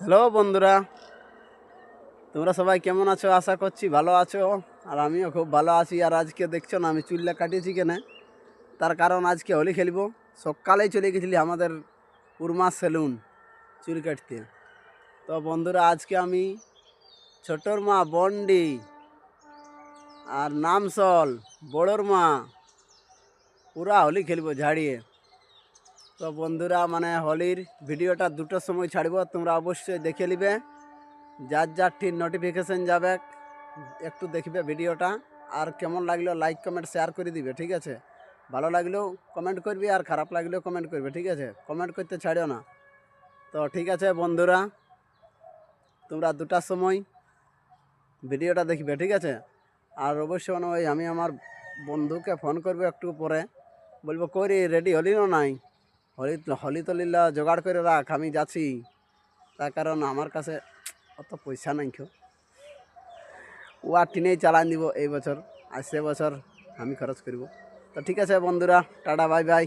Hello বন্ধুরা, তোমরা সবাই কেমন আছো? আশা করছি ভালো আছো। আর আমিও খুব ভালো আছি। আর আজকে দেখছো না আমি চুলটা কাটিয়েছি কেনে, তার কারণ আজকে হোলি খেলবো। সকালেই চলে গেছিলি আমাদের উর্মা সেলুন চুল কাটতে। তো বন্ধুরা, আজকে আমি ছোটোর মা বন্ডি আর নামসল বড়োর মা পুরা হোলি খেলবো ঝাড়িয়ে। তো বন্ধুরা, মানে হোলির ভিডিওটা 2টোর সময় ছাড়বো, তোমরা অবশ্যই দেখে নিবে। যার যার ঠিক নোটিফিকেশান যাবে, একটু দেখবে ভিডিওটা। আর কেমন লাগলো লাইক কমেন্ট শেয়ার করে দিবে, ঠিক আছে? ভালো লাগলেও কমেন্ট করবি, আর খারাপ লাগলেও কমেন্ট করবে, ঠিক আছে? কমেন্ট করতে ছাড়িও না। তো ঠিক আছে বন্ধুরা, তোমরা 2টার সময় ভিডিওটা দেখবে, ঠিক আছে? আর অবশ্যই ওই আমি আমার বন্ধুকে ফোন করবো একটু পরে, বলবো করি রেডি হলি না নাই, হলি তো লিল্লা জোগাড় করে রাখ, আমি যাচ্ছি। তার কারণ আমার কাছে অত পয়সা নাই কেউ, ও আর টিনেই চালান দিব এই বছর, আর সে বছর আমি খরচ করব। তো ঠিক আছে বন্ধুরা, টাটা বাই বাই।